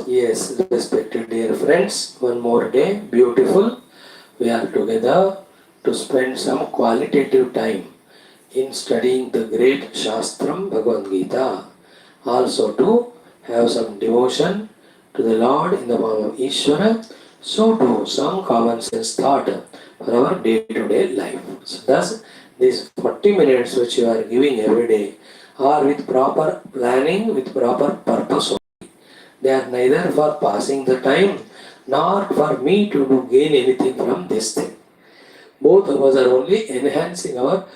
Yes, respected dear friends, one more day, beautiful. We are together to spend some qualitative time in studying the great Shastram Bhagavad Gita. Also to have some devotion to the Lord in the form of Ishvara. So too some common sense thought for our day-to-day life. So thus these 40 minutes which you are giving every day are with proper planning, with proper purpose. They are neither for passing the time nor for me to gain anything from this thing. Both of us are only enhancing our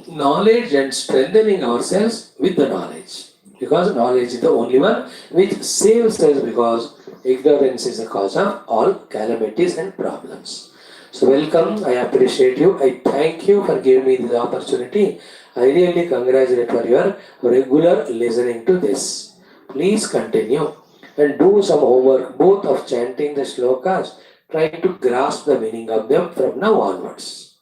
knowledge and strengthening ourselves with the knowledge. Because knowledge is the only one which saves us, because ignorance is the cause of all calamities and problems. So welcome, I appreciate you, I thank you for giving me this opportunity. I really congratulate for your regular listening to this. Please continue and do some homework both of chanting the shlokas, try to grasp the meaning of them from now onwards.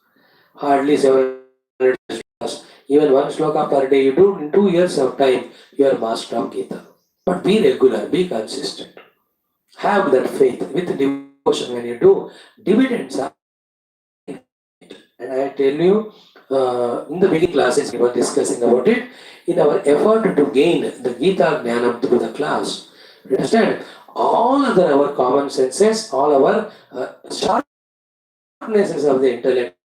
Hardly 700 shlokas, even one shloka per day you do in 2 years of time, you are master of Gita. But be regular, be consistent. Have that faith with devotion when you do. Dividends are. And I tell you, in the beginning classes we were discussing about it, in our effort to gain the Gita Jnanam through the class. Understand? All other our common senses, all our sharpnesses of the intellect,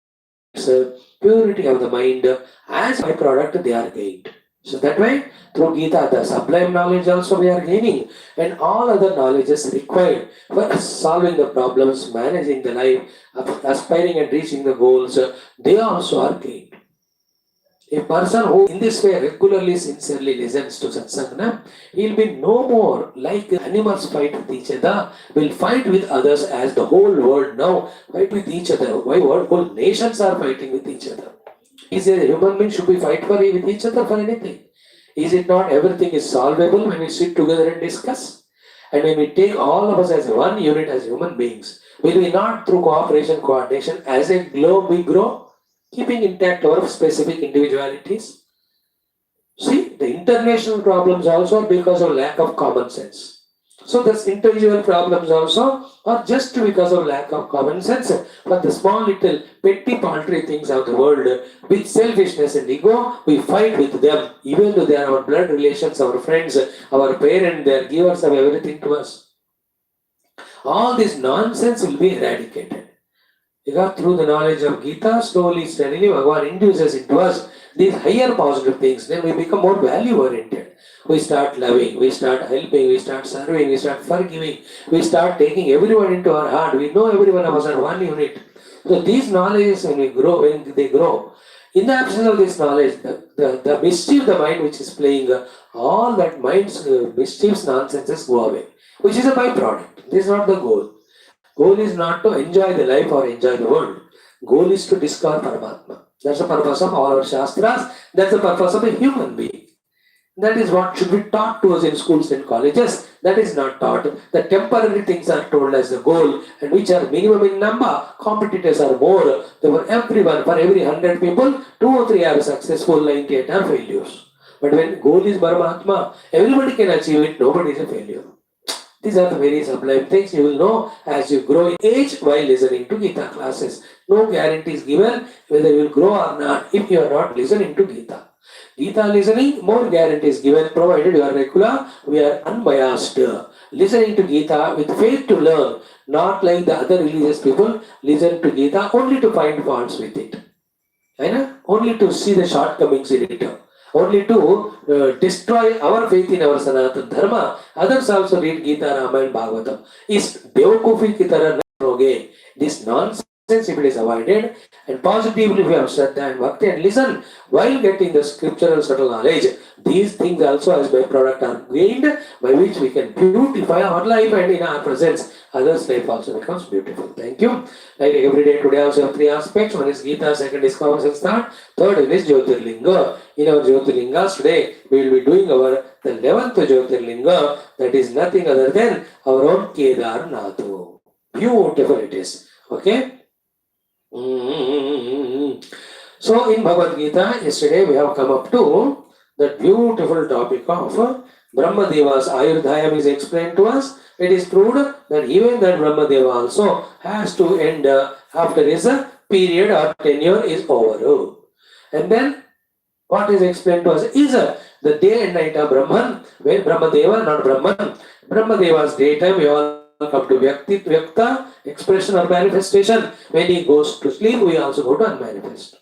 purity of the mind, as byproduct they are gained. So that way, through Gita, the sublime knowledge also we are gaining, and all other knowledges required for solving the problems, managing the life, aspiring and reaching the goals, they also are gained. A person who in this way regularly, sincerely listens to satsang, he will be no more like animals fight with each other, will fight with others as the whole world now fight with each other. Why whole nations are fighting with each other? Is a human being should we fight with each other for anything? Is it not everything is solvable when we sit together and discuss? And when we take all of us as one unit as human beings, will we not through cooperation, coordination, as a globe we grow? Keeping intact our specific individualities. See, the international problems also are because of lack of common sense. So the individual problems also are just because of lack of common sense. But the small little petty paltry things of the world, with selfishness and ego, we fight with them. Even though they are our blood relations, our friends, our parents, they are givers of everything to us. All this nonsense will be eradicated. Because through the knowledge of Gita, slowly, steadily, Bhagavan induces into us these higher positive things. Then we become more value-oriented. We start loving, we start helping, we start serving, we start forgiving, we start taking everyone into our heart. We know every one of us are one unit. So these knowledges, when they grow, in the absence of this knowledge, the mischief, the mind which is playing, all that mind's mischiefs, nonsenses go away, which is a byproduct. This is not the goal. Goal is not to enjoy the life or enjoy the world. Goal is to discover Paramatma. That's the purpose of all our Shastras. That's the purpose of a human being. That is what should be taught to us in schools and colleges. That is not taught. The temporary things are told as the goal, and which are minimum in number. Competitors are more. For everyone, for every 100 people, 2 or 3 are successful, 98 are failures. But when goal is Paramatma, everybody can achieve it. Nobody is a failure. These are the very sublime things you will know as you grow in age while listening to Gita classes. No guarantee is given whether you will grow or not if you are not listening to Gita. Gita listening, more guarantee is given provided you are regular, we are unbiased. Listening to Gita with faith to learn, not like the other religious people listen to Gita only to find faults with it. Only to see the shortcomings in it. Only to destroy our faith in our Sanatana Dharma. Others also read Gita, Ramayana, Bhagavatam. Is Bevakufi ki tarah nahoge. This nonsense, if it is avoided, and positively we have Shraddha and Bhakti and listen while getting the scriptural subtle knowledge, these things also as byproduct are gained, by which we can beautify our life, and in our presence, others' life also becomes beautiful. Thank you. Like every day today also have 3 aspects. One is Gita, second is common sense thought, third one is Jyotirlinga. In our Jyotirlingas today, we will be doing the 11th Jyotirlinga, that is nothing other than our own Kedarnatha. Beautiful it is. Okay? So in Bhagavad Gita, yesterday we have come up to the beautiful topic of Brahmadeva's Ayurdhayam is explained to us. It is proved that even that Brahmadeva also has to end after his period or tenure is over. And then what is explained to us is the day and night of Brahman, when Brahmadeva, not Brahman. Brahmadeva's daytime, we all come to Vyakta, expression or manifestation. When he goes to sleep, we also go to unmanifest.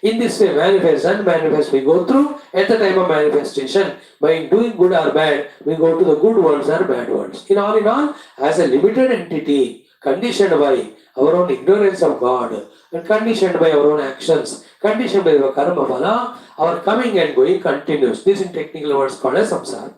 In this way, manifest and manifest we go through at the time of manifestation. By doing good or bad, we go to the good worlds or bad worlds. In all, as a limited entity, conditioned by our own ignorance of God, and conditioned by our own actions, conditioned by our karma phala, our coming and going continues. This in technical words called as samsara.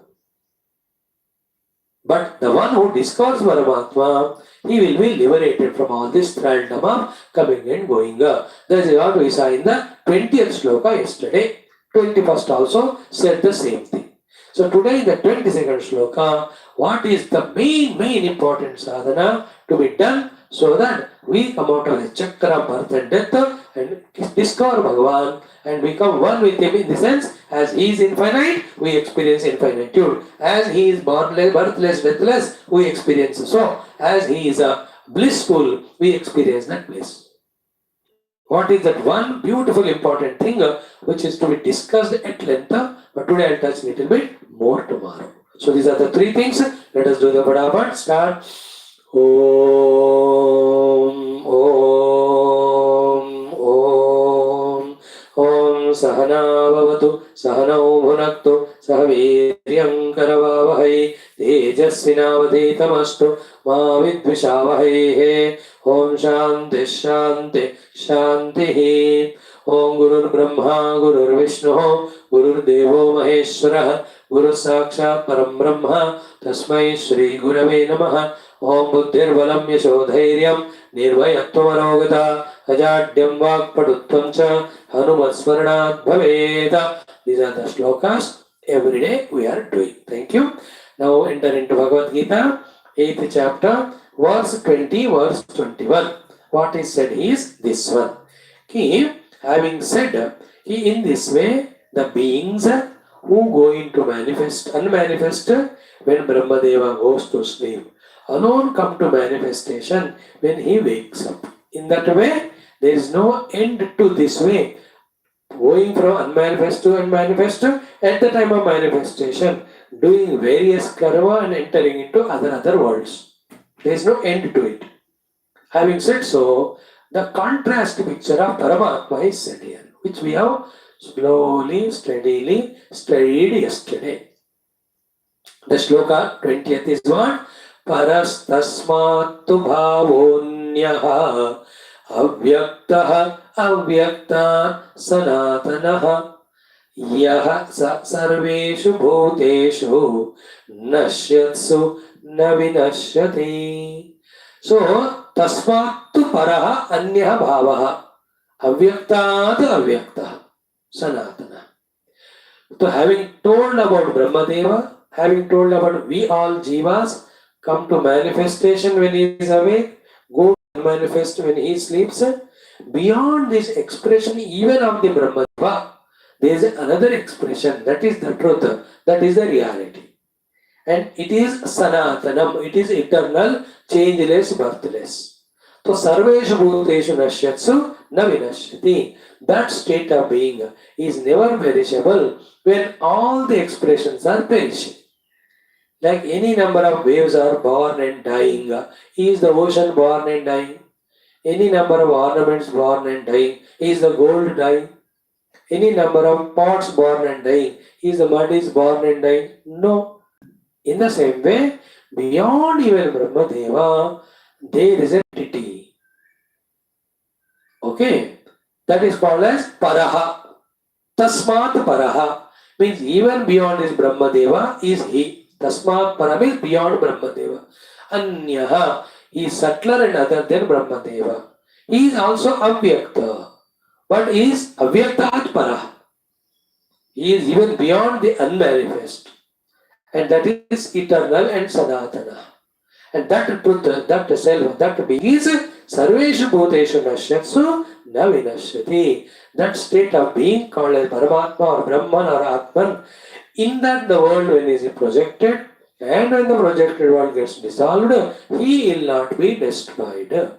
But the one who discovers Paramatma, he will be liberated from all this thraldom of coming and going. That is what we saw in the 20th sloka yesterday. 21st also said the same thing. So today in the 22nd sloka, what is the main important sadhana to be done so that we come out of the chakra of birth and death and discover Bhagavan and become one with him in the sense, as he is infinite, we experience infinitude. As he is birthless, deathless, we experience so. As he is blissful, we experience that bliss. What is that one beautiful important thing which is to be discussed at length, but today I'll touch a little bit more tomorrow. So these are the three things. Let us do the Fatapat. Start. Om, Om, Om, Om Sahana Bhavatu, Sahanau Bhunaktu, Sahaviryam Karavavahai, Tejasvinavadhetamastu, Ma Vidvishavahai, Om Shanti Shanti Shanti. Om Gurur Brahma, Gurur Vishnu, Gurur Devo Maheshwara, Guru Sakshat Param Brahma, Tasmai Shri Gurave Namaha. Om Buddhir Valam Yashodhairyam Nirvayatvamarogata Ajadyam Vakpaduttam Cha Hanumasmaranat Bhaveda. These are the shlokas every day we are doing. Thank you. Now enter into Bhagavad Gita, 8th chapter, verse 20, verse 21. What is said is this one. Having said, in this way, the beings who go into manifest, unmanifest, when Brahmadeva goes to sleep, alone come to manifestation when he wakes up. In that way, there is no end to this way. Going from unmanifest to unmanifest at the time of manifestation, doing various karma and entering into other worlds. There is no end to it. Having said so, the contrast picture of Paramatma is set here, which we have slowly, steadily studied yesterday. The shloka 20th is what? Parastasmattu bhavonyaha avyaktaha avyakta sanatanaha yaha sarveshu bhuteshu nashyatsu navinashyati. So, tasmattu paraha anyaha bhavaha avyaktat avyaktaha sanatana. So, having told about Brahmadeva, having told about we all jivas come to manifestation when he is awake, go to manifest when he sleeps. Beyond this expression, even of the Brahmadeva, there is another expression, that is the truth, that is the reality. And it is Sanatanam, it is eternal, changeless, birthless. So, Sarveshu Bhuteshu Nashyatsu Navinashyati. That state of being is never perishable when all the expressions are perishing. Like any number of waves are born and dying. Is the ocean born and dying? Any number of ornaments born and dying. Is the gold dying? Any number of pots born and dying. Is the mud is born and dying? No. In the same way, beyond even Brahmadeva, there is an entity. Okay? That is called as Paraha. Tasmat Paraha. Means even beyond this Brahmadeva is he. Tasmat Para means beyond Brahmadeva. Anyaha is subtler and other than Brahmadeva. He is also Avyakta. But he is Avyaktat Para. He is even beyond the unmanifest. And that is eternal and Sanatana. And that truth, that self, that being is Sarveshu Bhuteshu Nashyatsu Navinashyati. That state of being called as Paramatma or Brahman or Atman In that the world when is projected, and when the projected world gets dissolved, he will not be destroyed.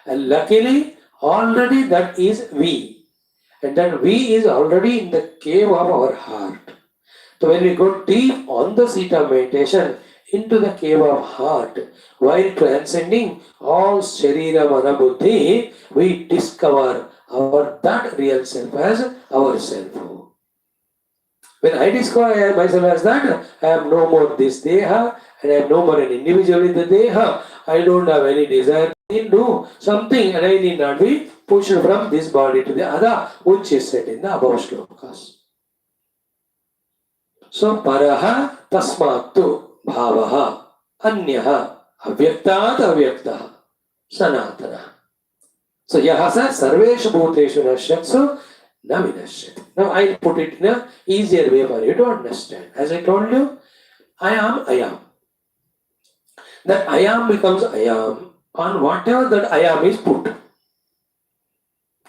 And luckily, already that is we. And that we is already in the cave of our heart. So when we go deep on the seat of meditation into the cave of heart, while transcending all sharira mana buddhi, we discover our that real self as ourself. When I discover myself as that, I am no more this deha, and I am no more an individual in the deha. I don't have any desire to do something, and I need not be pushed from this body to the other, which is said in the above shlokas. So, paraha tasmatu bhavaha anyaha avyaktat avyaktaha sanatana. So, yahasa sarveshu bhuteshu nashyatsu na vinashyati. Now, I'll put it in an easier way for you to understand. As I told you, I am. That I am becomes I am on whatever that I am is put.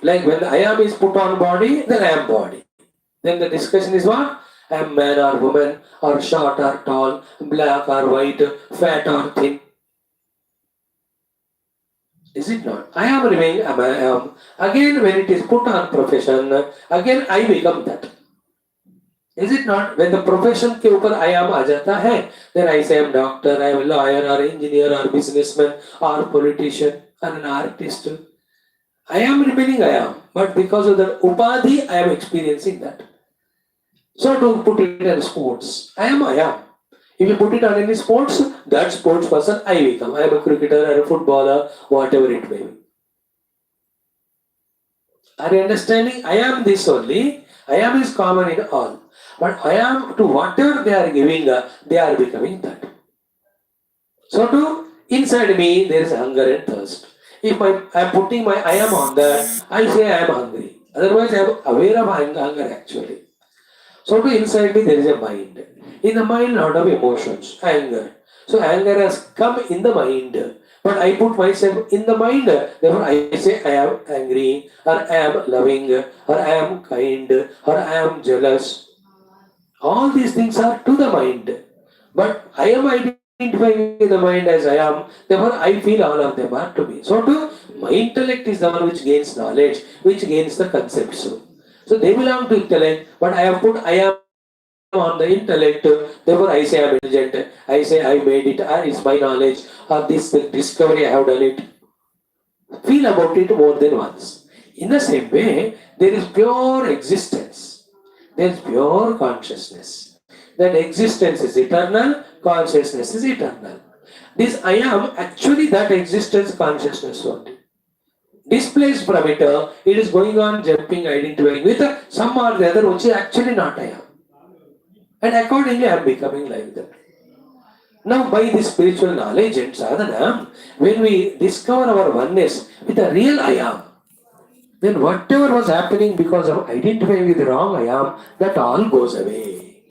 Like when the I am is put on body, then I am body. Then the discussion is what? I am man or woman, or short or tall, black or white, fat or thin. Is it not? I am remaining, I am. Again, when it is put on profession, again I become that. Is it not? When the profession के ऊपर I am आ जाता है, then I say I am doctor, I am a lawyer or engineer or businessman or politician or an artist. I am remaining I am, but because of the upadhi, I am experiencing that. So to put it in sports, I am. If you put it on any sports, that sports person I become. I am a cricketer or a footballer, whatever it may be. Are you understanding? I am this only. I am is common in all. But I am to whatever they are giving, they are becoming that. So to inside me, there is hunger and thirst. If I am putting my I am on that, I say I am hungry. Otherwise, I am aware of hunger actually. So to inside me, there is a mind. In the mind, lot of emotions, anger. So anger has come in the mind. But I put myself in the mind. Therefore, I say I am angry, or I am loving, or I am kind, or I am jealous. All these things are to the mind. But I am identifying the mind as I am. Therefore, I feel all of them are to me. So to my intellect is the one which gains knowledge, which gains the concepts. So they belong to intellect, but I have put I am on the intellect, therefore I say I am intelligent, I say I made it, it's my knowledge, or this discovery I have done it. Feel about it more than once. In the same way, there is pure existence, there is pure consciousness. That existence is eternal, consciousness is eternal. This I am actually that existence consciousness only. Displaced from it, it is going on jumping, identifying with some or the other, which is actually not I am. And accordingly, I am becoming like that. Now, by this spiritual knowledge and sadhana, when we discover our oneness with the real I am, then whatever was happening because of identifying with the wrong I am, that all goes away.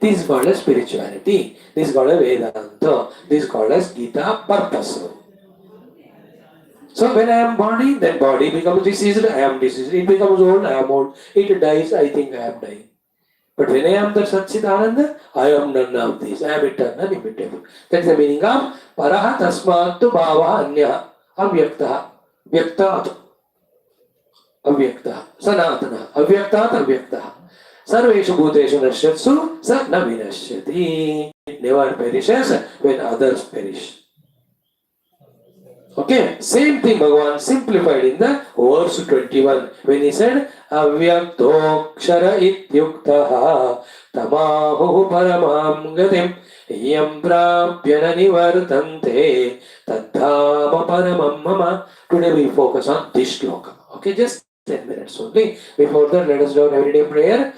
This is called as spirituality. This is called as Vedanta. This is called as Geetha purpose. So when I am body, then body becomes diseased, I am diseased. It becomes old, I am old. It dies, I think I am dying. But when I am the Satchidananda, I am none of these. I am eternal, immutable. That is the meaning of Paraha Tasmatu Bhava Anya Avyaktaha. Vyaktat Avyaktaha. Sanatana. Avyaktat Avyaktaha. Sarveshu Bhuteshu Nashyatsu Sa Na Vinashyati. It never perishes when others perish. Okay, same thing Bhagavan simplified in the verse 21 when he said Avyaktoksara ityuktaha tamahu paramam gatim yam prapyana nivartante tadhama paramam mama. Today we focus on this shloka. Okay, just 10 minutes only. Before that, let us do an everyday prayer.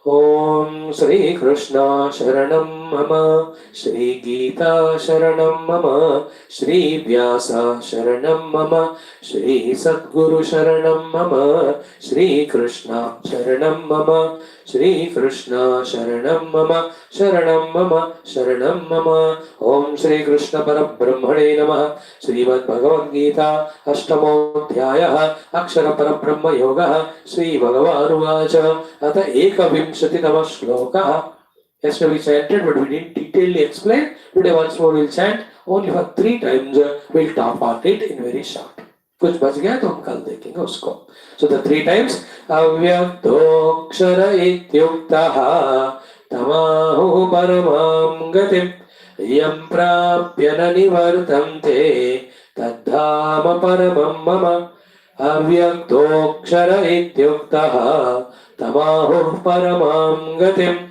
Om Shri Krishna Sharanam Mama, Shri Geetha Sharanam Mama, Shri Vyasa Sharanam Mama, Shri Sadguru Sharanam Mama, Shri Krishna Sharanam Mama, Shri Krishna Sharanam Mama, Sharanam Mama, Sharanam Mama. Om Shri Krishna Parabrahmane Namah. Srimad Bhagavad Gita Ashtamodhyayah Akshara Parabrahma Yoga Shri Bhagavan Uvacha Atha Ekavimshati Nama Shloka. Yesterday we chanted, but we didn't detailedly explain. Today once more we'll chant. Only for 3 times we'll talk about it in very short. कुछ बच गया तो हम कल देखेंगे उसको. So the 3 times अव्यक्तोऽक्षर इत्युक्तः तमाहुः परमां गतिम् यं प्राप्य न निवर्तन्ते तद्धाम परमं मम. अव्यक्तोऽक्षर इत्युक्तः तमाहुः परमां गतिम्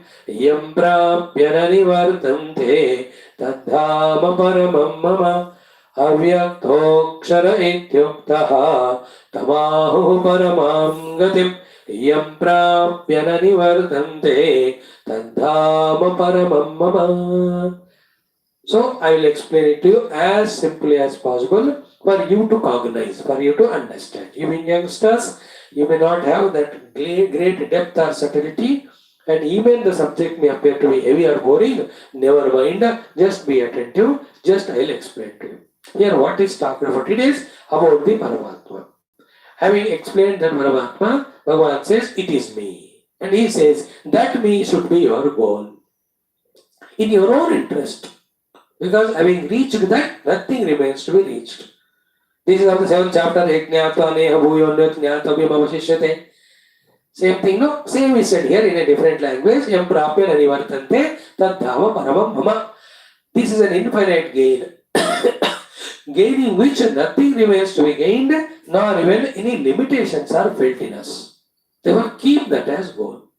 यं प्राप्य न निवर्तन्ते तद्धाम परमं मम. अव्यक्तोऽक्षर इत्युक्तः तमाहुः परमां गतिम् यं प्राप्य न निवर्तन्ते तद्धाम परमं मम. So I will explain it to you as simply as possible for you to cognize, for you to understand. Even youngsters, you may not have that great depth or subtlety, and even the subject may appear to be heavy or boring. Never mind, just be attentive. Just I will explain to you. Here what is talked about, it is about the Paramatma. Having explained that Paramatma, Bhagavan says, it is me. And he says, that me should be your goal. In your own interest. Because having reached that, nothing remains to be reached. This is of the 7th chapter, Eknyatva neha bhuyonyat jnatavya avashishyate. Same thing, no? Same is said here in a different language. Yam prapya nanivartante tadhava paramam mama. This is an infinite gain. Gain in which nothing remains to be gained, nor even any limitations are felt in us. Therefore, keep that as goal.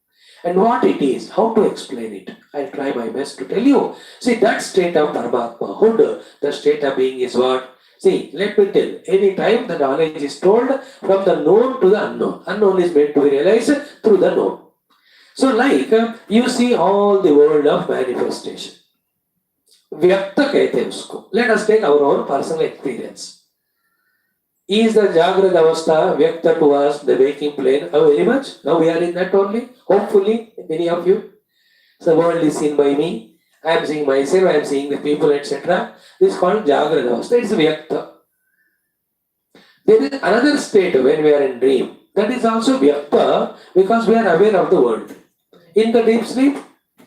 And what it is, how to explain it, I'll try my best to tell you. See, that state of Paramatmahood, the state of being is what? See, let me tell, any time the knowledge is told from the known to the unknown. Unknown is meant to be realized through the known. So like, you see all the world of manifestation. Vyakta कहते हैं उसको. Let us take our own personal experience. Is the Jagrata Avastha Vyakta to us, the waking plane? Oh, very much. Now we are in that only. Hopefully, many of you. So the world is seen by me. I am seeing myself, I am seeing the people, etc. This is called Jagrata Avastha. It's Vyakta. There is another state when we are in dream. That is also Vyakta because we are aware of the world. In the deep sleep,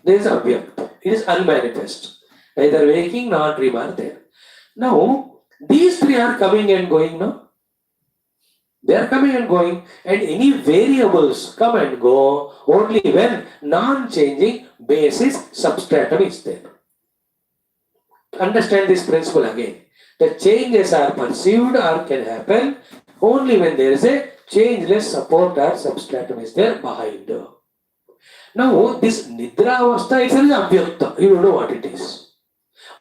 there is Avyakta. It is unmanifest. Neither waking nor dream are there. Now, these 3 are coming and going now. They are coming and going, and any variables come and go only when non-changing basis substratum is there. Understand this principle again. The changes are perceived or can happen only when there is a changeless support or substratum is there behind. Now, this Nidra Avastha is an Avyakta. You don't know what it is.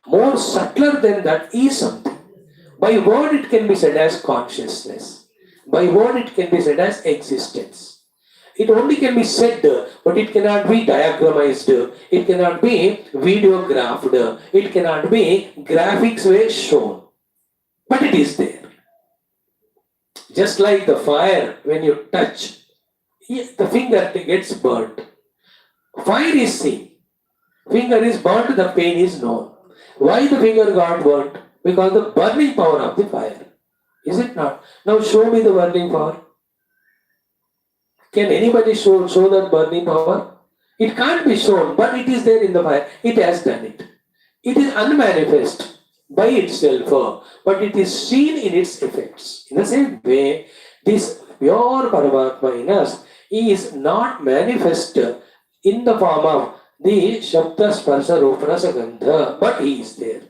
More subtler than that is something. By word it can be said as consciousness. By word it can be said as existence. It only can be said, but it cannot be diagramized. It cannot be videographed. It cannot be graphics way shown. But it is there. Just like the fire, when you touch, the finger gets burnt. Fire is seen. Finger is burnt, the pain is known. Why the finger got burnt? Because the burning power of the fire. Is it not? Now show me the burning power. Can anybody show that burning power? It can't be shown, but it is there in the fire. It has done it. It is unmanifest by itself, but it is seen in its effects. In the same way, this pure Paramatma in us is not manifest in the form of the Shabda Sparsa Rupa Rasa Gandha, but he is there.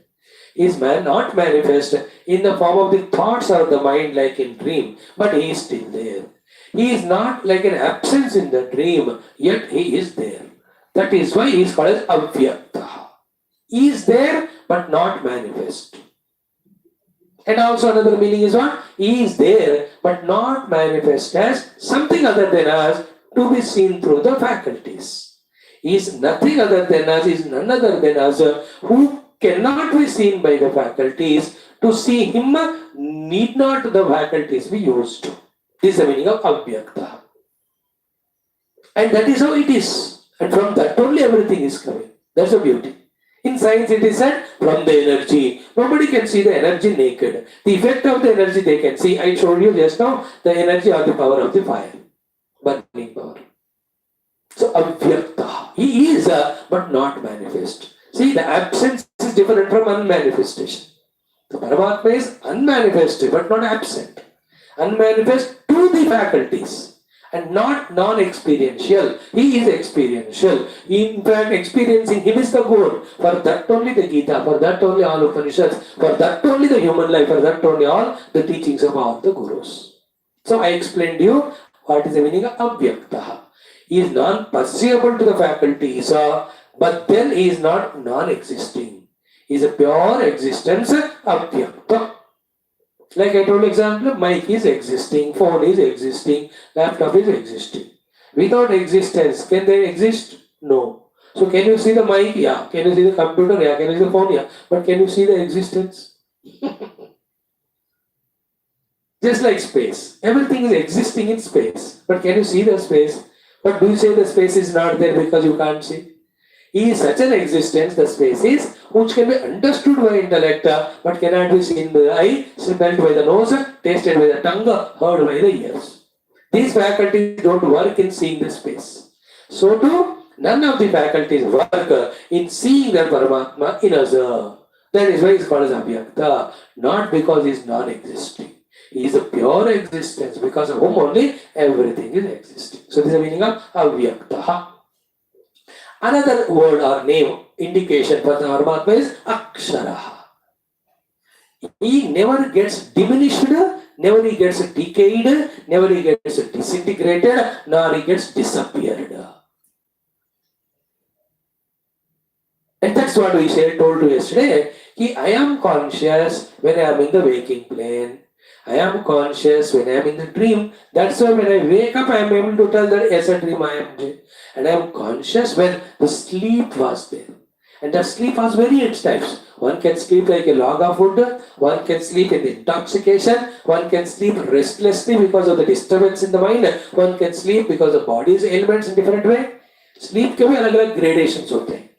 He is not manifest in the form of the thoughts of the mind like in dream, but he is still there. He is not like an absence in the dream, yet he is there. That is why he is called as Avyakta. He is there, but not manifest. And also another meaning is what? He is there, but not manifest as something other than us to be seen through the faculties. He is nothing other than us, is none other than us, who cannot be seen by the faculties. To see him, need not the faculties be used. This is the meaning of Avyakta. And that is how it is. And from that only everything is coming. That's the beauty. In science it is said, from the energy. Nobody can see the energy naked. The effect of the energy they can see. I showed you just now the energy or the power of the fire. Burning power. So Avyakta. He is, but not manifest. See, the absence is different from unmanifestation. The Paramatma is unmanifested but not absent. Unmanifest to the faculties and not non-experiential. He is experiential. In fact, experiencing him is the goal. For that only the Geetha, for that only all Upanishads, for that only the human life, for that only all the teachings of all the Gurus. So I explained to you what is the meaning of Avyaktaha. He is non-perceivable to the faculties, but then he is not non-existing. He is a pure existence, Avyakta. Like I told example, mic is existing, phone is existing, laptop is existing. Without existence, can they exist? No. So can you see the mic? Yeah. Can you see the computer? Yeah. Can you see the phone? Yeah. But can you see the existence? Just like space. Everything is existing in space. But can you see the space? But do you say the space is not there because you can't see? He is such an existence, the space is, which can be understood by intellect, but cannot be seen by the eye, smelled by the nose, tasted by the tongue, heard by the ears. These faculties don't work in seeing the space. So too, none of the faculties work in seeing the Paramatma in us. That is why he is called as Avyakta, not because he is non-existing. He is a pure existence, because of whom only everything is existing. So this is the meaning of Avyaktaha. Another word or name indication for the Paramatma is Aksharaha. He never gets diminished, never he gets decayed, never he gets disintegrated, nor he gets disappeared. And that's what we told you yesterday. I am conscious when I am in the waking plane. I am conscious when I am in the dream. That's why when I wake up, I am able to tell that yes, a dream I am doing. And I am conscious when the sleep was there. And the sleep has various types. One can sleep like a log of wood. One can sleep in intoxication. One can sleep restlessly because of the disturbance in the mind. One can sleep because the body's ailments in different way. Sleep के भी अलग-अलग gradations होते हैं.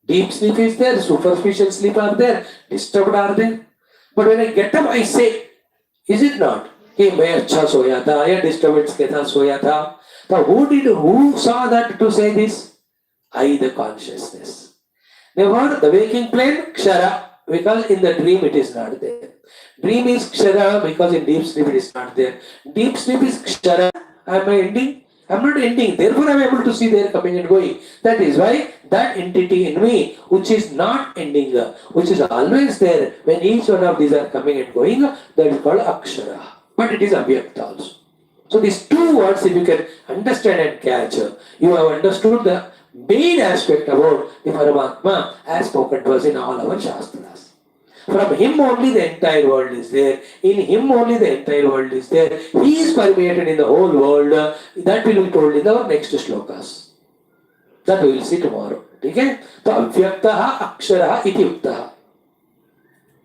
Deep sleep is there. Superficial sleep are there. Disturbed are there. But when I get up, I say, is it not? कि मैं अच्छा सोया था या disturbance के साथ सोया था. Now who saw that to say this? I, the consciousness. Therefore, the waking plane, Kshara, because in the dream it is not there. Dream is Kshara because in deep sleep it is not there. Deep sleep is Kshara. Am I ending? I am not ending. Therefore, I am able to see their coming and going. That is why that entity in me, which is not ending, which is always there, when each one of these are coming and going, that is called Akshara. But it is Avyakta also. So these two words, if you can understand and catch, you have understood the main aspect about the Paramatma as spoken to us in all our Shastras. From him only the entire world is there. In him only the entire world is there. He is permeated in the whole world. That will be told in our next shlokas. That we will see tomorrow. Okay? So, Avyaktaha Aksharaha iti Uktaha.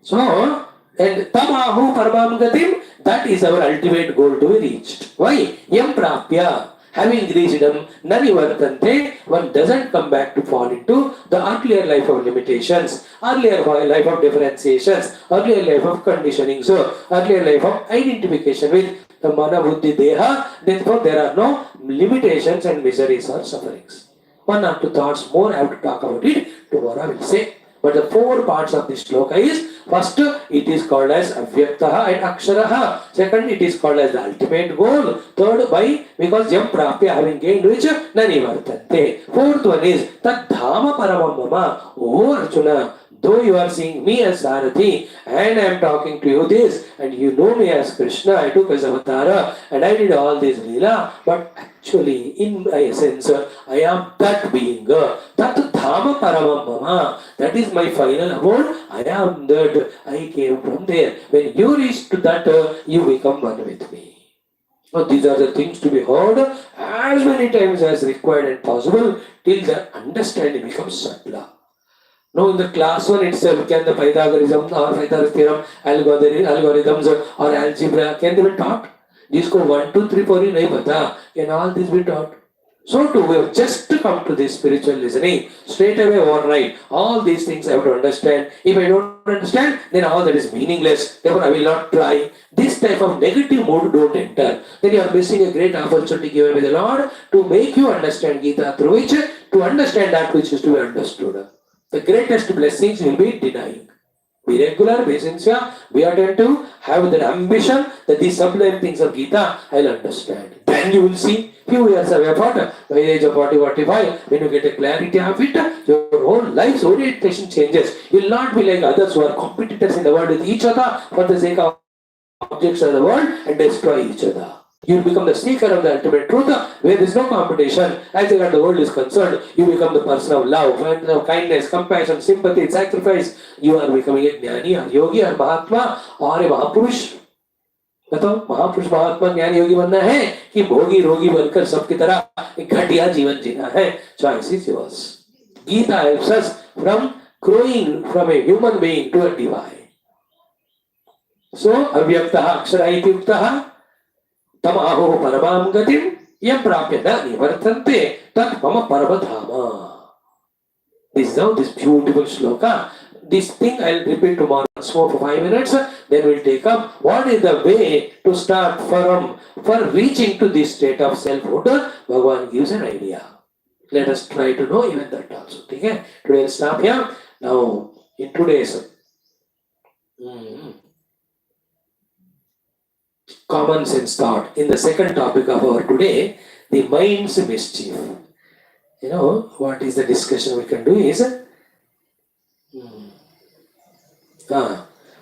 So, and Tamahu Paramam Gatim, that is our ultimate goal to be reached. Why? Yam Prapya. Having reached them, Nanivartante, one doesn't come back to fall into the earlier life of limitations, earlier life of differentiations, earlier life of conditioning, so earlier life of identification with the Mana Buddhi Deha. Therefore, there are no limitations and miseries or sufferings. One or two thoughts more, I have to talk about it. Tomorrow I will say. But the four parts of this shloka is, first, it is called as Avyaktaha and Aksharaha. Second, it is called as the ultimate goal. Third, because Yam Prapya, having gained which, Nanivartante. Fourth one is Tad Dhama Paramamama. Oh Arjuna, though you are seeing me as Sarathi and I am talking to you this, and you know me as Krishna, I took as Avatara and I did all this Leela, but actually, in my essence, I am that being. Tat Dhama Paramamama. That is my final abode. I am that. I came from there. When you reach to that, you become one with me. Now, these are the things to be heard as many times as required and possible till the understanding becomes subtler. Now, in the class 1 itself, can the Pythagorean or Pythagorean theorem, algorithms or algebra, can they be taught? जिसको 1, 2, 3, 4 ही नहीं पता, can all this be taught? So too, we have just come to this spiritual listening, straight away overnight. All these things I have to understand. If I don't understand, then all that is meaningless. Therefore, I will not try. This type of negative mood don't enter. Then you are missing a great opportunity given by the Lord to make you understand Geetha, through which to understand that which is to be understood. The greatest blessings will be denying. Be regular, be sincere, be attentive, have that ambition that these sublime things of Gita I'll understand. Then you will see few years of effort, by the age of 40, 45, when you get a clarity of it, your whole life's orientation changes. You will not be like others who are competitors in the world with each other for the sake of objects of the world and destroy each other. You will become the seeker of the ultimate truth, where there is no competition. As far as the world is concerned, you become the person of love, of kindness, compassion, sympathy, sacrifice. You are becoming a Jnani or Yogi or Mahatma or a Mahapurush. बताओ महापुरुष महात्मा ज्ञान योगी बनना है कि भोगी रोगी बनकर सबकी तरह एक घटिया जीवन जीना है. Choice is yours. Gita helps us from growing from a human being to a divine. So अव्यक्तः अक्षरः इत्युक्तः तम आहो परमां गतिं यं प्राप्य न निवर्तन्ते तत् मम परमधाम. This is how this beautiful shloka. This thing I'll repeat tomorrow for 5 minutes. Then we'll take up what is the way to start for reaching to this state of selfhood. Bhagavan gives an idea. Let us try to know even that also. Okay? Today we'll stop here. Now in today's common sense thought, in the second topic of our today, the mind's mischief. You know what is the discussion we can do is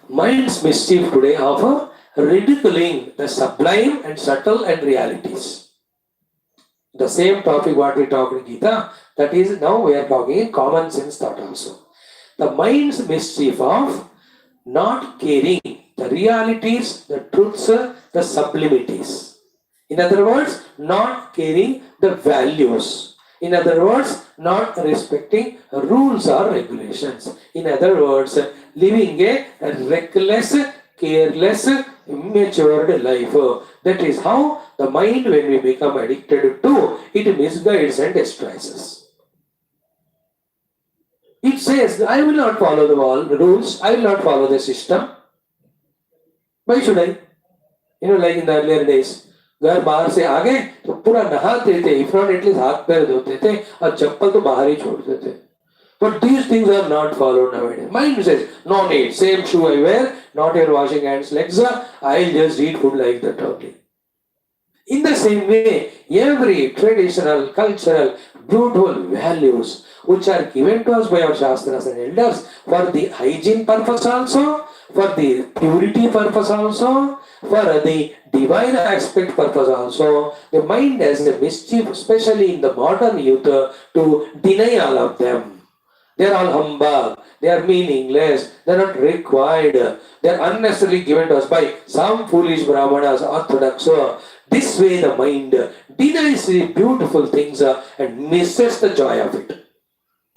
mind's mischief today of ridiculing the sublime and subtle and realities. The same topic what we talked in Gita, that is now we are talking in common sense thought also. The mind's mischief of not caring the realities, the truths, the sublimities. In other words, not caring the values. In other words, not respecting rules or regulations. In other words, living a reckless, careless, immature life. That is how the mind, when we become addicted to, it misguides and destroys us. It says, I will not follow the rules, I will not follow the system. Why should I? You know, like in the earlier days, घर बाहर से आ गए तो पूरा नहाते थे, if not at least हाथ पैर धोते थे और चप्पल तो बाहर ही छोड़ते थे. But these things are not followed nowadays. Mind says, no need, same shoe I wear, not even washing hands, legs, I'll just eat food like that only. In the same way, every traditional, cultural, brutal values which are given to us by our Shastras and elders for the hygiene purpose also, for the purity purpose also, for the divine aspect purpose also, the mind has a mischief, especially in the modern youth, to deny all of them. They are all humbug, they are meaningless, they are not required, they are unnecessarily given to us by some foolish brahmanas, orthodox. This way the mind denies the beautiful things and misses the joy of it.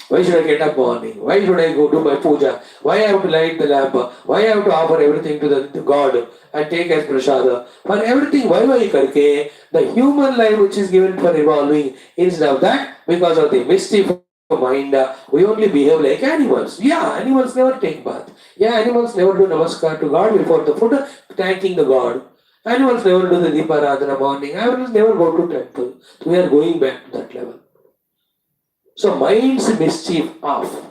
Why should I get up morning? Why should I go do my puja? Why I have to light the lamp? Why I have to offer everything to the God and take as prasada? For everything, why karke? The human life which is given for evolving, instead of that, because of the mischief of mind, we only behave like animals. Yeah, animals never take bath. Yeah, animals never do namaskar to God before the food, thanking the God. Animals never do the Deeparadhana morning. Animals never go to temple. So we are going back to that level. So mind's mischief of,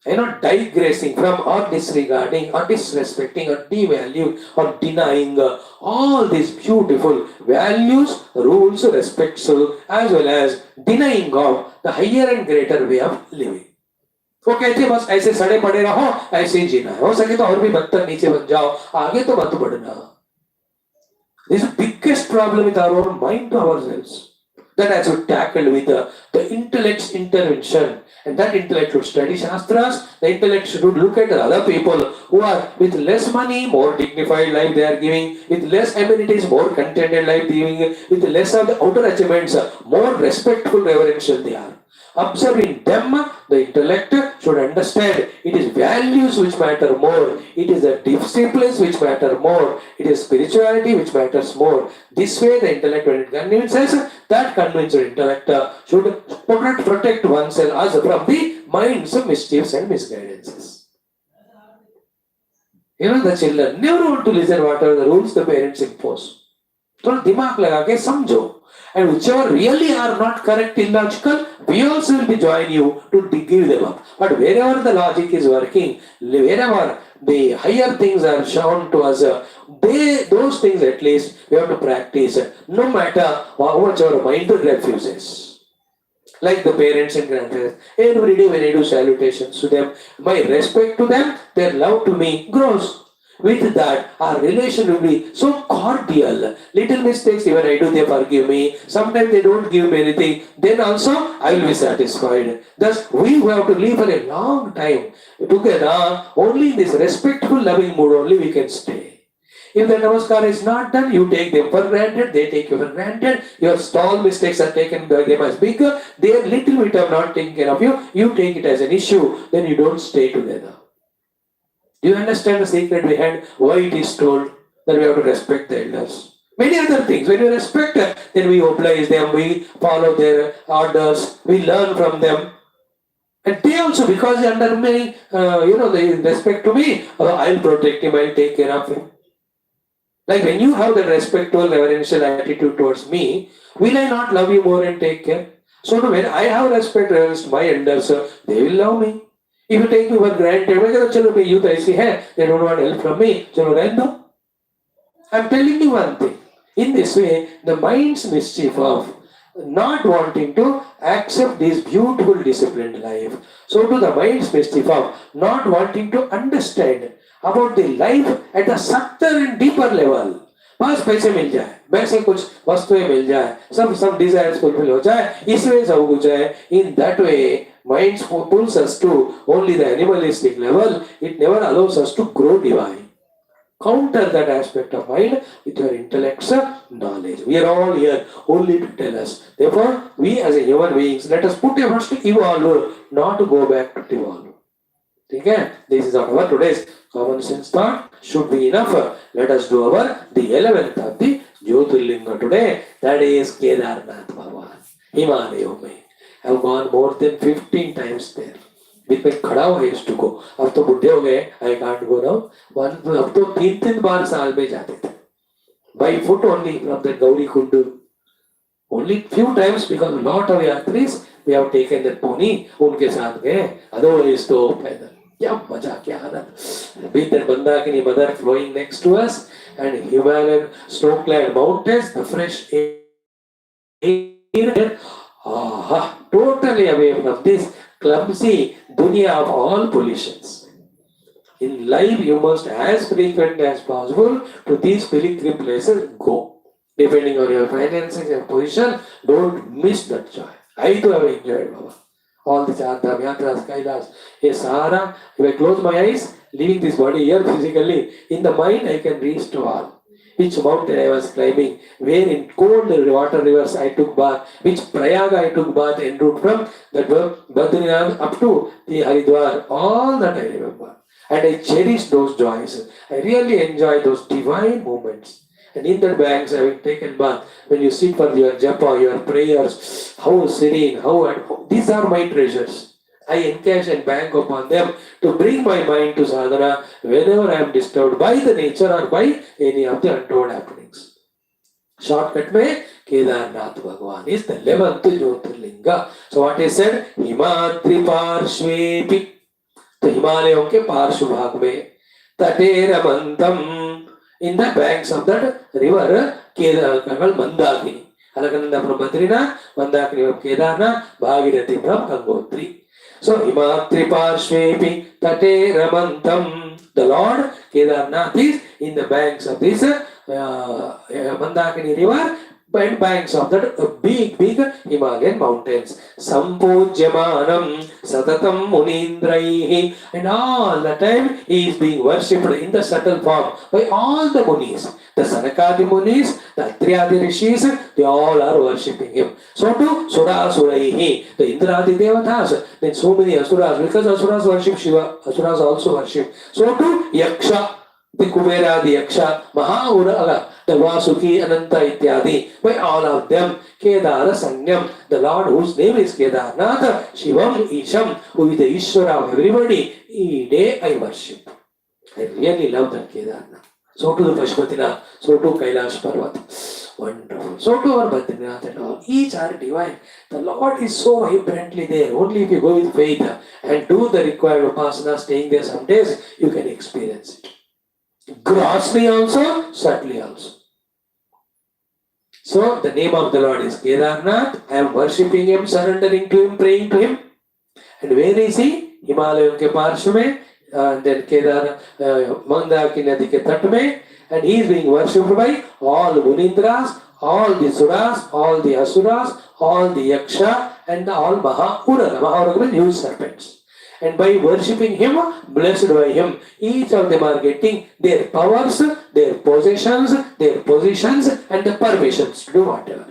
digressing from or disregarding or disrespecting or devaluing or denying all these beautiful values, rules, respects, as well as denying of the higher and greater way of living. वो कहते हैं बस ऐसे सड़े पड़े रहो, ऐसे ही जीना है, हो सके तो और भी बदतर नीचे बन जाओ, आगे तो मत बढ़ना. This is the biggest problem with our own mind to ourselves. That has to be tackled with the intellect's intervention. And that intellect should study Shastras. The intellect should look at other people who are with less money, more dignified life they are giving, with less amenities, more contented life giving, with less of the outer achievements, more respectful, reverential they are. Observing them, the intellect should understand it is values which matter more, it is the disciplines which matter more, it is spirituality which matters more. This way the intellect, when it convinces, that convinced intellect should protect oneself from the mind's mischiefs and misguidances. You know, the children never want to listen whatever the rules the parents impose. थोड़ा दिमाग लगा के समझो. And whichever really are not correct, illogical, we also will be join you to give them up. But wherever the logic is working, wherever the higher things are shown to us, those things at least we have to practice, no matter how much our mind refuses. Like the parents and grandparents, every day when I do salutations to them, my respect to them, their love to me grows. With that, our relation will be so cordial. Little mistakes, even I do, they forgive me. Sometimes they don't give me anything. Then also, I will be satisfied. Thus, we have to live for a long time together. Only in this respectful, loving mood only we can stay. If the namaskar is not done, you take them for granted, they take you for granted. Your small mistakes are taken by them as bigger. Their little bit of not taking care of you, you take it as an issue. Then you don't stay together. Do you understand the secret behind why it is told that we have to respect the elders? Many other things. When we respect them, then we oblige them, we follow their orders, we learn from them. And they also, because they under me, they respect to me, I'll protect him, I'll take care of him. Like when you have that respectful, reverential attitude towards me, will I not love you more and take care? So when I have respect towards my elders, they will love me. If you take me for granted, they don't want help from me. I'm telling you one thing. In this way, the mind's mischief of not wanting to accept this beautiful disciplined life. So to the mind's mischief of not wanting to understand about the life at a subtle and deeper level. बस पैसे मिल जाए, वैसे कुछ वस्तुएं मिल जाए, सब desires fulfill हो जाए, इसमें सब कुछ है. In that way, mind pulls us to only the animalistic level. It never allows us to grow divine. Counter that aspect of mind with your intellect's knowledge. We are all here only to tell us. Therefore, we as a human beings, let us put efforts to evolve, not to go back to devolve. Okay? This is our today's common sense thought. Should be enough. Let us do the 11th of the Jyotirlinga today. That is Kedarnath Bhagwan. Himalaya mein. I have gone more than 15 times there. With my khada I used to go. अब तो बुढ़े हो गए, I can't go now. अब तो 3 बार साल में जाते थे. By foot only from the Gauri Kundu. Only few times because a lot of yatris we have taken the pony. उनके साथ गए. Otherwise तो पैदल. क्या मजा, क्या आनंद. With the Mandakini mother flowing next to us and Himalayan snow-clad mountains, the fresh air. Totally away from this clumsy dunya of all pollutions. In life, you must as frequently as possible to these pilgrim places go. Depending on your finances and position, don't miss that joy. I too have enjoyed Baba. All the Chardham, Yatras, Kailas, Sahara. If I close my eyes, leaving this body here physically, in the mind I can reach to all. Which mountain I was climbing, where in cold water rivers I took bath, which Prayaga I took bath en route from that Badrinath up to the Haridwar, all that I remember. And I cherish those joys. I really enjoy those divine moments. And in the banks having taken bath, when you sit for your japa, your prayers, how serene, these are my treasures. I encash and bank upon them to bring my mind to sadhana whenever I am disturbed by the nature or by any of the untoward happenings. Shortcut mein, Kedarnath Bhagwan is the 11th Jyotirlinga. So what is said? Himadri Parshvepi. The Himalayan ke Parshv bhag mein. Tate Ramantam. In the banks of that river, Kedarnath Mandakini. Alakananda from Badrinath, Mandakini from Kedarnath, Bhagirathi from Gangotri. So, Himatri Parshvepi Tate Ramantam. The Lord Kedarnath is in the banks of this Mandakini river and banks of that big Himalayan mountains. Sampujyamanam Satatam Munindraihi. And all the time he is being worshipped in the subtle form by all the Munis. The Sanakadi Munis, the Atriyadi Rishis, they all are worshipping him. So too, Suraihi, the Indradi Devatas, then so many Asuras, because Asuras worship Shiva, Asuras also worship. So too, Yaksha, the Kumera, the Yaksha, Mahaurala, the Vasuki, Ananta Ityadi, by all of them, Kedara Sanyam, the Lord whose name is Kedarnath, Shivam Isham, who is the Ishvara of everybody, each day I worship. I really love that Kedarnath. So to the Pashupatinath, so to Kailash Parvat. Wonderful. So to our Badrinath and all, each are divine. The Lord is so vibrantly there. Only if you go with faith and do the required upasana, staying there some days, you can experience it. Grossly also, subtly also. So the name of the Lord is Kedarnath. I am worshipping Him, surrendering to Him, praying to Him. And where is He? Himalaya ke parshv mein, then Kedar, Mandaki Nadi ke tat mein, and He is being worshipped by all Munindras, all the Suras, all the Asuras, all the Yaksha, and all Maha-Uraga. Maha-Uraga means huge serpents. And by worshipping Him, blessed by Him, each of them are getting their powers, their possessions, their positions, and the permissions to do whatever.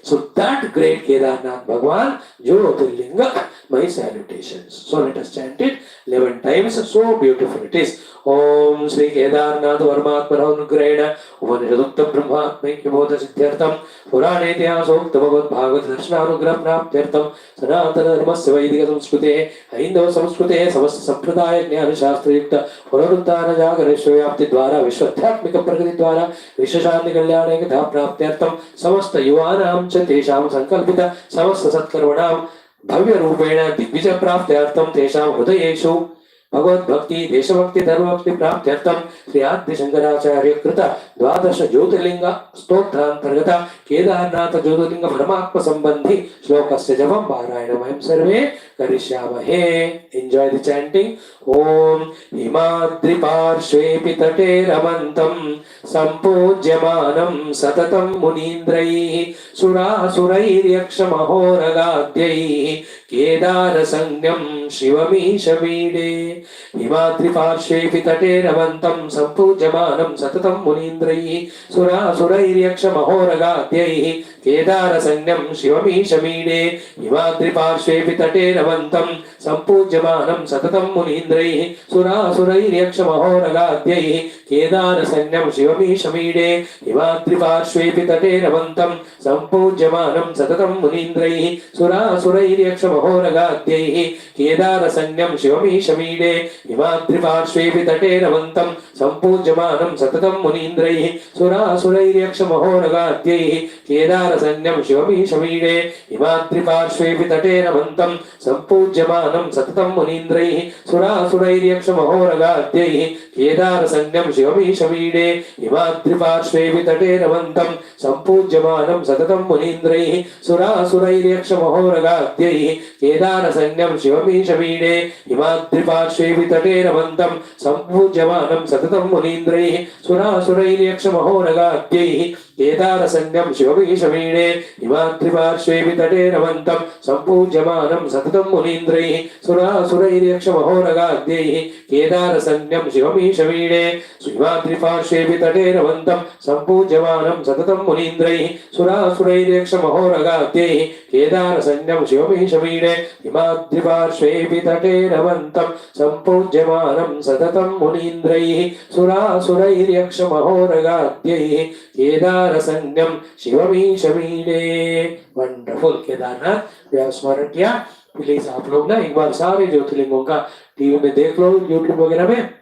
So that great Kedarnath Bhagwan, JYOTHIRLINGA, my salutations. So let us chant it 11 times. So beautiful it is. Om Sri Kedarnath Varmatmana Grena Upanishadukta Brahmatmai Kibodha Siddhyartam Purane Ityasokta Bhagavad Bhagavad Darshananugrah Praptyartam Sanatana Dharmasya Vaidika Samskrute Haindava Samskrute Samasta Sampradaya Jnana Shastra Yukta Punaruddhana Jagareshwa Vyapti Dwara Vishwadhyatmika Prakati Dwara Vishwashanti Kalyane Katha Praptyartam Samasta Yuvanam Cha Tesham Sankalpita Samasta Satkarvanam Bhavya Rupena Digvija Praptyartam Tesham Hudayeshu Bhagavad Bhakti, Deshabhakti, Dharmabhakti Praptyartam Sri Adi Shankaracharya Krita Dwadasha Jyotirlinga Stotram Targata Kedarnatha Jyotirlinga Paramatma Sambandhi Shlokasya Javam Parayanam Sarve Karishyamahe. Enjoy the chanting. Om Himadri Parshvepi Tate Ramantam Sampujyamanam Satatam Munindrai Sura Surair Yakshamahoragadhyai Kedara Sangyam Shivamisha Vide Himadri Parshvepi Tate Ramantam Sampujyamanam Satatam Munindrai Sura Surair Yakshamahoragadhyai Kedara Sangyam Shivamisha Vide Himadri Parshvepi Tate Ramantam Sampujyamanam Satatam Munindrai Sura Surair Yakshamahoragadhyai Kedara Sangyam Shivamisha Vide Himadri Parshvepi Tate Ramantam Sampujyamanam Satatam Munindrai Sura Surair Yakshamahoragadhyai Kedara Sangyam Shivamisha Vide Himadri Parshvepi Tate Ramantam Sampujyamanam Satatam Munindrai Sura Surair Yakshamahoragadhyai Kedara Sangyam Shivamisha Vide Himadri Parshvepi Tate Ramantam Sampujyamanam Satatam Munindrai Sura Surair Yakshamahoragadhyai Kedara Sangyam Shivamisha Vide Himadri Parshvepi Tate Ramantam Sampujyamanam Satatam Munindrai Sura Surair Yakshamahoragadhyai Kedara Sangyam Shivamisha Vide Himadri Parshvepi Tate Ramantam Sampujyamanam Satatam Munindrai Sura Surair Yakshamahoragadhyai Kedara Sangyam Shivamisha Vide Himadri Parshvepi Tate Ramantam Sampujyamanam Satatam Munindrai Sura Surair Yakshamahoragadhyai Kedara Sangyam Shivamisha Vide Himadri Parshvepi Tate Ramantam Sampujyamanam Satatam Munindrai Sura Surair Yakshamahoragadhyai Kedara Sangyam Shivamisha Vide Himadri Parshvepi Tate Ramantam Sampujyamanam Satatam Munindrai Sura Surair Yakshamahoragadhyai Kedara Sangyam Shivamisha Vide. Wonderful Kedarnath, we have स्मरण किया. Please आप लोग ना एक बार सारे ज्योतिर्लिंगों का TV में देख लो, यूट्यूब वगैरह में.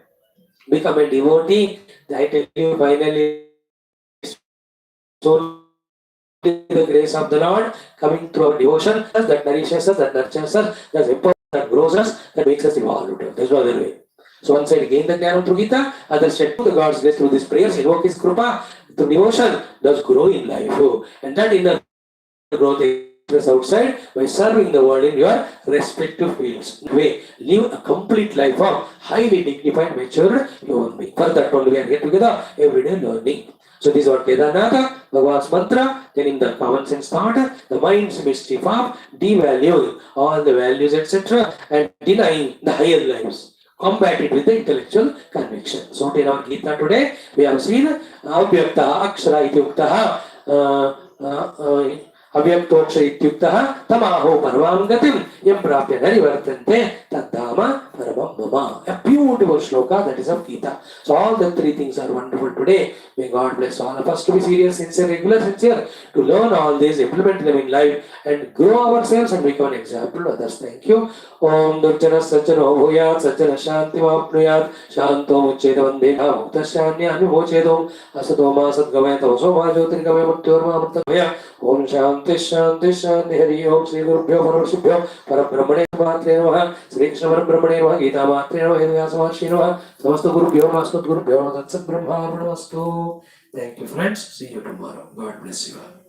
Become a devotee. I tell you finally, so the grace of the Lord coming through our devotion that nourishes us, that nurtures us, that empowers, that grows us, that makes us evolve. That's what the way. So one side gain the jnana through Geetha, other side to the God's grace through these prayers, invoke His krupa, through devotion, does grow in life. And that inner growth is outside by serving the world in your respective fields. Way, live a complete life of highly dignified, mature human being. For that only we are here together, everyday learning. So this is what Kedarnatha, Bhagwan's mantra, then in the common sense thought, the mind's mischief of devaluing all the values, etc., and denying the higher lives. Combat it with the intellectual conviction. So in our Geetha today, we have seen Avyakta Akshara Ityuktaha Avyaktoksha Ityuktaha Tamaho Parvam Gatim yam prapya narivartante taddama paramam mama. A beautiful shloka that is of Geetha. So all the three things are wonderful today. May God bless all of us to be serious, sincere, regular, sincere, to learn all these, implement them in life, and grow ourselves and become an example to others. Thank you. Om Durjana Sajjano Bhuyat Sajjana Shanti Vapnuyat Shanto Muccheda Vandena Muktashyanya Anumochedom Asatoma Sadgamaya Tamsoma Jyotirgamaya Murtyorma Murtamaya. Om Shanti Shanti Shanti Hari Om Sri Gurubhyo Paramahansa Parabrahmane Matre Namaha Sri Krishna Parabrahmane Namaha Gita Matre Namaha Vyasa Maharishi Namaha Samastu Gurubhyo Namaha Asmat Gurubhyo Namaha Tat Sat Brahma Arpanamastu. Thank you, friends. See you tomorrow. God bless you all.